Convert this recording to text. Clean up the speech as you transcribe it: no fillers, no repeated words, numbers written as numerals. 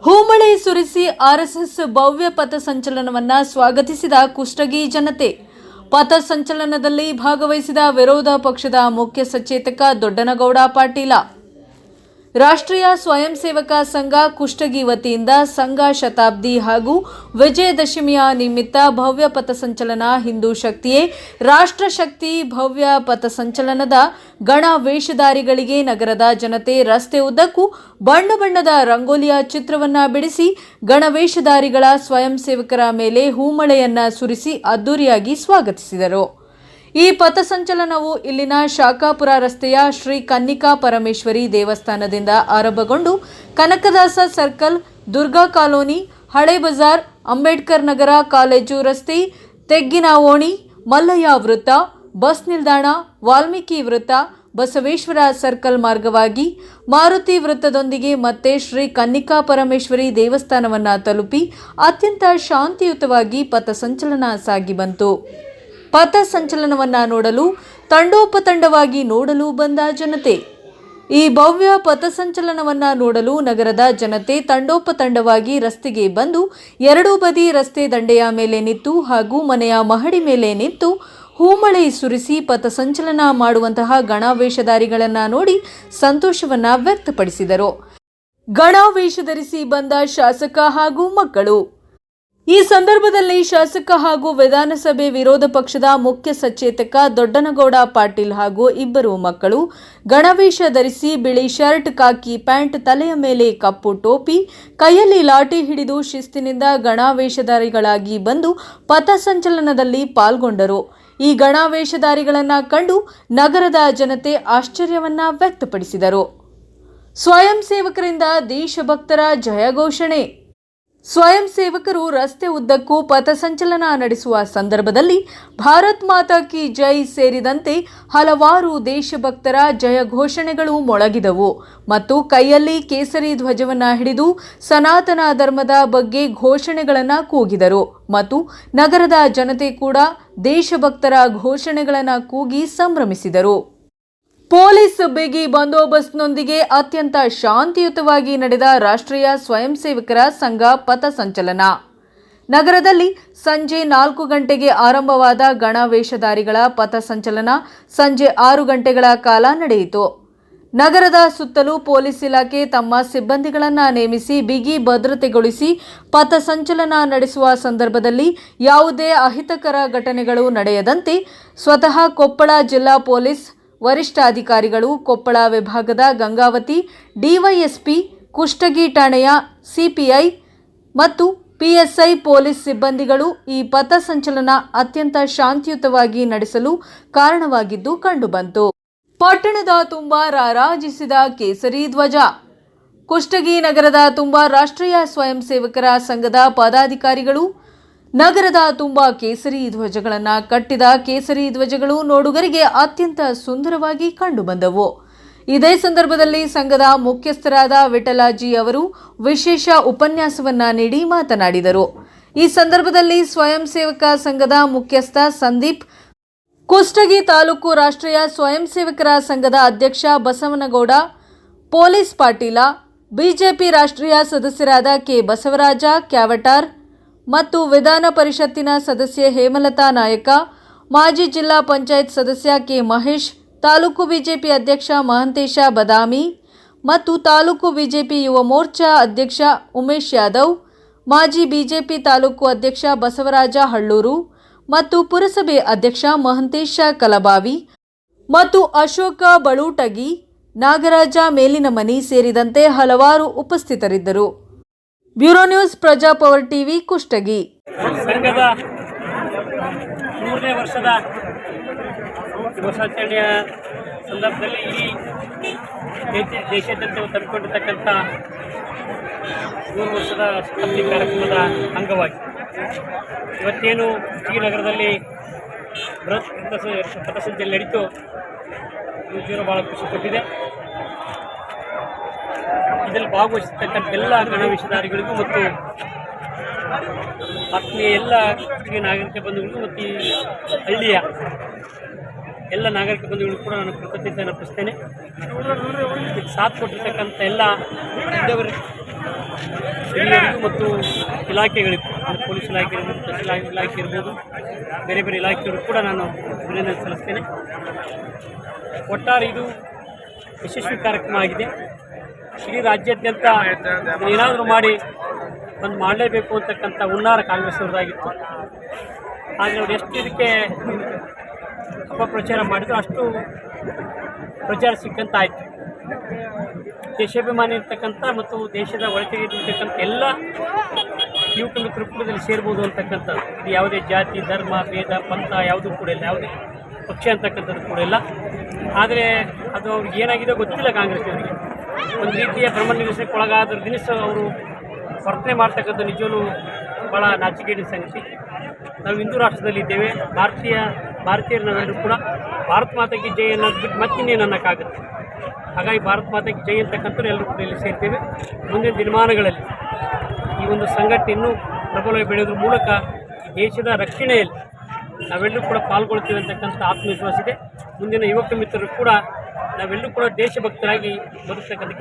ಹೂಮಳೆ ಸುರಿಸಿ ಆರ್ಎಸ್ಎಸ್ ಭವ್ಯ ಪಥಸಂಚಲನವನ್ನ ಸ್ವಾಗತಿಸಿದ ಕುಷ್ಟಗಿ ಜನತೆ. ಪಥಸಂಚಲನದಲ್ಲಿ ಭಾಗವಹಿಸಿದ ವಿರೋಧ ಪಕ್ಷದ ಮುಖ್ಯ ಸಚೇತಕ ದೊಡ್ಡನಗೌಡ ಪಾಟೀಲ. ರಾಷ್ಟ್ರೀಯ ಸ್ವಯಂ ಸೇವಕ ಸಂಘ ಕುಷ್ಟಗಿ ವತಿಯಿಂದ ಸಂಘ ಶತಾಬ್ದಿ ಹಾಗೂ ವಿಜಯದಶಮಿಯ ನಿಮಿತ್ತ ಭವ್ಯ ಪಥಸಂಚಲನ. ಹಿಂದೂ ಶಕ್ತಿಯೇ ರಾಷ್ಟ್ರ ಶಕ್ತಿ ಭವ್ಯ ಪಥಸಂಚಲನದ ಗಣ ವೇಷಧಾರಿಗಳಿಗೆ ನಗರದ ಜನತೆ ರಸ್ತೆ ಉದ್ದಕ್ಕೂ ಬಣ್ಣ ಬಣ್ಣದ ರಂಗೋಲಿಯ ಚಿತ್ರವನ್ನ ಬಿಡಿಸಿ ಗಣವೇಷಧಾರಿಗಳ ಸ್ವಯಂ ಸೇವಕರ ಮೇಲೆ ಹೂಮಳೆಯನ್ನ ಸುರಿಸಿ ಅದ್ದೂರಿಯಾಗಿ ಸ್ವಾಗತಿಸಿದರು. ಈ ಪಥಸಂಚಲನವು ಇಲ್ಲಿನ ಶಾಖಾಪುರ ರಸ್ತೆಯ ಶ್ರೀ ಕನ್ನಿಕಾ ಪರಮೇಶ್ವರಿ ದೇವಸ್ಥಾನದಿಂದ ಆರಂಭಗೊಂಡು ಕನಕದಾಸ ಸರ್ಕಲ್, ದುರ್ಗಾ ಕಾಲೋನಿ, ಹಳೆ ಬಜಾರ್, ಅಂಬೇಡ್ಕರ್ ನಗರ, ಕಾಲೇಜು ರಸ್ತೆ, ತೆಗ್ಗಿನ ಓಣಿ, ಮಲ್ಲಯ್ಯ ವೃತ್ತ, ಬಸ್ ನಿಲ್ದಾಣ, ವಾಲ್ಮೀಕಿ ವೃತ್ತ, ಬಸವೇಶ್ವರ ಸರ್ಕಲ್ ಮಾರ್ಗವಾಗಿ ಮಾರುತಿ ವೃತ್ತದೊಂದಿಗೆ ಮತ್ತೆ ಶ್ರೀ ಕನ್ನಿಕಾ ಪರಮೇಶ್ವರಿ ದೇವಸ್ಥಾನವನ್ನು ತಲುಪಿ ಅತ್ಯಂತ ಶಾಂತಿಯುತವಾಗಿ ಪಥಸಂಚಲನ ಸಾಗಿ ಬಂತು. ಪಥಸಂಚಲನವನ್ನ ನೋಡಲು ತಂಡೋಪತಂಡವಾಗಿ ನೋಡಲು ಬಂದ ಜನತೆ. ಈ ಭವ್ಯ ಪಥಸಂಚಲನವನ್ನ ನೋಡಲು ನಗರದ ಜನತೆ ತಂಡೋಪತಂಡವಾಗಿ ರಸ್ತೆಗೆ ಬಂದು ಎರಡೂ ಬದಿ ರಸ್ತೆ ದಂಡೆಯ ಮೇಲೆ ನಿಂತು ಹಾಗೂ ಮನೆಯ ಮಹಡಿ ಮೇಲೆ ನಿಂತು ಹೂಮಳೆ ಸುರಿಸಿ ಪಥಸಂಚಲನ ಮಾಡುವಂತಹ ಗಣವೇಷಧಾರಿಗಳನ್ನ ನೋಡಿ ಸಂತೋಷವನ್ನ ವ್ಯಕ್ತಪಡಿಸಿದರು. ಗಣವೇಷ ಧರಿಸಿ ಬಂದ ಶಾಸಕ ಹಾಗೂ ಮಕ್ಕಳು. ಈ ಸಂದರ್ಭದಲ್ಲಿ ಶಾಸಕ ಹಾಗೂ ವಿಧಾನಸಭೆ ವಿರೋಧ ಪಕ್ಷದ ಮುಖ್ಯ ಸಚೇತಕ ದೊಡ್ಡನಗೌಡ ಪಾಟೀಲ್ ಹಾಗೂ ಇಬ್ಬರು ಮಕ್ಕಳು ಗಣವೇಷ ಧರಿಸಿ ಬಿಳಿ ಶರ್ಟ್, ಕಾಕಿ ಪ್ಯಾಂಟ್, ತಲೆಯ ಮೇಲೆ ಕಪ್ಪು ಟೋಪಿ, ಕೈಯಲ್ಲಿ ಲಾಠಿ ಹಿಡಿದು ಶಿಸ್ತಿನಿಂದ ಗಣವೇಷಧಾರಿಗಳಾಗಿ ಬಂದು ಪಥಸಂಚಲನದಲ್ಲಿ ಪಾಲ್ಗೊಂಡರು. ಈ ಗಣವೇಷಧಾರಿಗಳನ್ನ ಕಂಡು ನಗರದ ಜನತೆ ಆಶ್ಚರ್ಯವನ್ನ ವ್ಯಕ್ತಪಡಿಸಿದರು. ಸ್ವಯಂ ಸೇವಕರಿಂದ ದೇಶಭಕ್ತರ ಜಯಘೋಷಣೆ. ಸ್ವಯಂ ಸೇವಕರು ರಸ್ತೆ ಉದ್ದಕ್ಕೂ ಪಥಸಂಚಲನ ನಡೆಸುವ ಸಂದರ್ಭದಲ್ಲಿ ಭಾರತ್ ಮಾತಾ ಕಿ ಜೈ ಸೇರಿದಂತೆ ಹಲವಾರು ದೇಶಭಕ್ತರ ಜಯ ಘೋಷಣೆಗಳು ಮೊಳಗಿದವು ಮತ್ತು ಕೈಯಲ್ಲಿ ಕೇಸರಿ ಧ್ವಜವನ್ನ ಹಿಡಿದು ಸನಾತನ ಧರ್ಮದ ಬಗ್ಗೆ ಘೋಷಣೆಗಳನ್ನು ಕೂಗಿದರು ಮತ್ತು ನಗರದ ಜನತೆ ಕೂಡ ದೇಶಭಕ್ತರ ಘೋಷಣೆಗಳನ್ನು ಕೂಗಿ ಸಂಭ್ರಮಿಸಿದರು. ಪೊಲೀಸ್ ಬಿಗಿ ಬಂದೋಬಸ್ತ್ನೊಂದಿಗೆ ಅತ್ಯಂತ ಶಾಂತಿಯುತವಾಗಿ ನಡೆದ ರಾಷ್ಟ್ರೀಯ ಸ್ವಯಂ ಸೇವಕರ ಸಂಘ ಪಥಸಂಚಲನ. ನಗರದಲ್ಲಿ ಸಂಜೆ 4 ಗಂಟೆಗೆ ಆರಂಭವಾದ ಗಣವೇಷಧಾರಿಗಳ ಪಥಸಂಚಲನ ಸಂಜೆ 6 ಗಂಟೆಗಳ ಕಾಲ ನಡೆಯಿತು. ನಗರದ ಸುತ್ತಲೂ ಪೊಲೀಸ್ ಇಲಾಖೆ ತಮ್ಮ ಸಿಬ್ಬಂದಿಗಳನ್ನು ನೇಮಿಸಿ ಬಿಗಿ ಭದ್ರತೆಗೊಳಿಸಿ ಪಥಸಂಚಲನ ನಡೆಸುವ ಸಂದರ್ಭದಲ್ಲಿ ಯಾವುದೇ ಅಹಿತಕರ ಘಟನೆಗಳು ನಡೆಯದಂತೆ ಸ್ವತಃ ಕೊಪ್ಪಳ ಜಿಲ್ಲಾ ಪೊಲೀಸ್ ವರಿಷ್ಠಾಧಿಕಾರಿಗಳು, ಕೊಪ್ಪಳ ವಿಭಾಗದ ಗಂಗಾವತಿ ಡಿವೈಎಸ್ಪಿ, ಕುಷ್ಟಗಿ ಠಾಣೆಯ ಸಿಪಿಐ ಮತ್ತು ಪಿಎಸ್ಐ ಪೊಲೀಸ್ ಸಿಬ್ಬಂದಿಗಳು ಈ ಪಥಸಂಚಲನ ಅತ್ಯಂತ ಶಾಂತಿಯುತವಾಗಿ ನಡೆಸಲು ಕಾರಣವಾಗಿದ್ದು ಕಂಡುಬಂತು. ಪಟ್ಟಣದ ತುಂಬ ರಾರಾಜಿಸಿದ ಕೇಸರಿ ಧ್ವಜ. ಕುಷ್ಟಗಿ ನಗರದ ತುಂಬ ರಾಷ್ಟ್ರೀಯ ಸ್ವಯಂ ಸೇವಕರ ಸಂಘದ ಪದಾಧಿಕಾರಿಗಳು ನಗರದ ತುಂಬ ಕೇಸರಿ ಧ್ವಜಗಳನ್ನು ಕಟ್ಟಿದ ಕೇಸರಿ ಧ್ವಜಗಳು ನೋಡುಗರಿಗೆ ಅತ್ಯಂತ ಸುಂದರವಾಗಿ ಕಂಡುಬಂದವು. ಇದೇ ಸಂದರ್ಭದಲ್ಲಿ ಸಂಘದ ಮುಖ್ಯಸ್ಥರಾದ ವಿಠಲಾಜಿ ಅವರು ವಿಶೇಷ ಉಪನ್ಯಾಸವನ್ನ ನೀಡಿ ಮಾತನಾಡಿದರು. ಈ ಸಂದರ್ಭದಲ್ಲಿ ಸ್ವಯಂ ಸೇವಕ ಸಂಘದ ಮುಖ್ಯಸ್ಥ ಸಂದೀಪ್, ಕುಷ್ಟಗಿ ತಾಲೂಕು ರಾಷ್ಟ್ರೀಯ ಸ್ವಯಂ ಸೇವಕರ ಸಂಘದ ಅಧ್ಯಕ್ಷ ಬಸವನಗೌಡ, ಪೊಲೀಸ್ ಪಾಟೀಲ, ಬಿಜೆಪಿ ರಾಷ್ಟ್ರೀಯ ಸದಸ್ಯರಾದ ಕೆ ಬಸವರಾಜ ಕ್ಯಾವಟಾರ್ ಮತ್ತು ವಿಧಾನ ಪರಿಷತ್ತಿನ ಸದಸ್ಯೆ ಹೇಮಲತಾ ನಾಯಕ, ಮಾಜಿ ಜಿಲ್ಲಾ ಪಂಚಾಯತ್ ಸದಸ್ಯ ಕೆ ಮಹೇಶ್, ತಾಲೂಕು ಬಿಜೆಪಿ ಅಧ್ಯಕ್ಷ ಮಹಂತೇಶ ಬದಾಮಿ ಮತ್ತು ತಾಲೂಕು ಬಿಜೆಪಿ ಯುವ ಮೋರ್ಚಾ ಅಧ್ಯಕ್ಷ ಉಮೇಶ್ ಯಾದವ್, ಮಾಜಿ ಬಿಜೆಪಿ ತಾಲೂಕು ಅಧ್ಯಕ್ಷ ಬಸವರಾಜ ಹಳ್ಳೂರು ಮತ್ತು ಪುರಸಭೆ ಅಧ್ಯಕ್ಷ ಮಹಂತೇಶ ಕಲಬಾವಿ ಮತ್ತು ಅಶೋಕ ಬಳುಟಗಿ, ನಾಗರಾಜ ಮೇಲಿನಮನಿ ಸೇರಿದಂತೆ ಹಲವಾರು ಉಪಸ್ಥಿತರಿದ್ದರು. Bureau news, Prajapower TV, Kushtagi. ಸಂಘದ 3ನೇ ವರ್ಷದ ವರ್ಷಾಚರಣೆಯ ಸಂದರ್ಭದಲ್ಲಿ ಈ ದೇಶಾದ್ಯಂತ ತಲುಪಿಕೊಂಡಿರ್ತಕ್ಕಂಥ 3 ವರ್ಷದ ಶತಾಬ್ದಿ ಕಾರ್ಯಕ್ರಮದ ಅಂಗವಾಗಿ ಇವತ್ತೇನು ಕುಷ್ಟಗಿ ನಗರದಲ್ಲಿ ಬೃಹತ್ ಪಥಸಂಚಲನ ನಡೀತು, ಇದು ಭಾಳ ಖುಷಿ ಕೊಟ್ಟಿದೆ. ಇದರಲ್ಲಿ ಭಾಗವಹಿಸತಕ್ಕಂಥ ಎಲ್ಲ ಗಣವೇಷಧಾರಿಗಳಿಗೂ ಮತ್ತು ಆತ್ಮೀಯ ಎಲ್ಲ ನಾಗರಿಕ ಬಂಧುಗಳಿಗೂ ಮತ್ತು ಈ ಹಳ್ಳಿಯ ಎಲ್ಲ ನಾಗರಿಕ ಬಂಧುಗಳಿಗೂ ಕೂಡ ನಾನು ಕೃತಜ್ಞತೆಯನ್ನು ಅರ್ಪಿಸ್ತೇನೆ. ಸಾಥ್ ಕೊಟ್ಟಿರ್ತಕ್ಕಂಥ ಎಲ್ಲ ಹಿರಿಯರಿಗೂ ಮತ್ತು ಇಲಾಖೆಗಳಿಗೂ ಅಂದರೆ ಪೊಲೀಸ್ ಇಲಾಖೆ ಇರ್ಬೋದು, ತಹಸೀಲ್ದಾರ್ ಇಲಾಖೆ ಇರ್ಬೋದು, ಬೇರೆ ಬೇರೆ ಇಲಾಖೆಗಳು ಕೂಡ ನಾನು ಅಭಿನಂದನೆ ಸಲ್ಲಿಸ್ತೇನೆ. ಒಟ್ಟಾರೆ ಇದು ಯಶಸ್ವಿ ಕಾರ್ಯಕ್ರಮ ಆಗಿದೆ. ಇಡೀ ರಾಜ್ಯಾದ್ಯಂತ ಏನಾದರೂ ಮಾಡಿ ಒಂದು ಮಾಡಲೇಬೇಕು ಅಂತಕ್ಕಂಥ ಹುನ್ನಾರ ಕಾಂಗ್ರೆಸ್ ಅವ್ರದ್ದಾಗಿತ್ತು. ಆದರೆ ಅವ್ರು ಎಷ್ಟು ಇದಕ್ಕೆ ಅಪಪ್ರಚಾರ ಮಾಡಿದ್ರು ಅಷ್ಟು ಪ್ರಚಾರ ಸಿಕ್ಕಂತ ಆಯಿತು. ದೇಶಾಭಿಮಾನಿ ಇರ್ತಕ್ಕಂಥ ಮತ್ತು ದೇಶದ ಒಳತೆಗೆ ಇರ್ತಕ್ಕಂಥ ಎಲ್ಲ ಯುವಕ ಮಿತ್ರರು ಕೂಡ ಇದರಲ್ಲಿ ಸೇರ್ಬೋದು ಅಂತಕ್ಕಂಥದ್ದು. ಇದು ಯಾವುದೇ ಜಾತಿ, ಧರ್ಮ, ಭೇದ, ಪಂಥ ಯಾವುದೂ ಕೂಡ ಇಲ್ಲ, ಯಾವುದೇ ಪಕ್ಷ ಅಂತಕ್ಕಂಥದ್ದು ಕೂಡ ಇಲ್ಲ. ಆದರೆ ಅದು ಅವ್ರಿಗೆ ಏನಾಗಿದೆ ಗೊತ್ತಿಲ್ಲ. ಕಾಂಗ್ರೆಸ್ನವರಿಗೆ ಒಂದು ರೀತಿಯ ಭ್ರಮ ನಿರಸನಕ್ಕೆ ಒಳಗಾದ ದಿನಸ ಅವರು ವರ್ತನೆ ಮಾಡ್ತಕ್ಕಂಥ ನಿಜವೂ ಭಾಳ ನಾಚಿಕೆಗೇಡಿನ ಸಂಗತಿ. ನಾವು ಹಿಂದೂ ರಾಷ್ಟ್ರದಲ್ಲಿದ್ದೇವೆ, ಭಾರತೀಯರು ನಾವೆಲ್ಲರೂ ಕೂಡ ಭಾರತ ಮಾತೆಗೆ ಜೈ ಅನ್ನೋದು ಬಿಟ್ಟು ಮತ್ತಿನ್ನೇನು ಅನ್ನೋಕ್ಕಾಗುತ್ತೆ. ಹಾಗಾಗಿ ಭಾರತ ಮಾತೆಗೆ ಜೈ ಅಂತಕ್ಕಂಥವ್ರು ಎಲ್ಲರೂ ಕೂಡ ಇಲ್ಲಿ ಸೇರ್ತೇವೆ. ಮುಂದಿನ ದಿನಮಾನಗಳಲ್ಲಿ ಈ ಒಂದು ಸಂಘಟನೆ ಇನ್ನೂ ಪ್ರಬಲವಾಗಿ ಬೆಳೆಯೋದ್ರ ಮೂಲಕ ದೇಶದ ರಕ್ಷಣೆಯಲ್ಲಿ ನಾವೆಲ್ಲರೂ ಕೂಡ ಪಾಲ್ಗೊಳ್ತೀವಿ ಅಂತಕ್ಕಂಥ ಆತ್ಮವಿಶ್ವಾಸ ಇದೆ. ಮುಂದಿನ ಯುವಕ ಮಿತ್ರರು ಕೂಡ ನಾವೆಲ್ಲರೂ ಕೂಡ ದೇಶಭಕ್ತರಾಗಿ ಬದುಕ್ತಕ್ಕಂಥ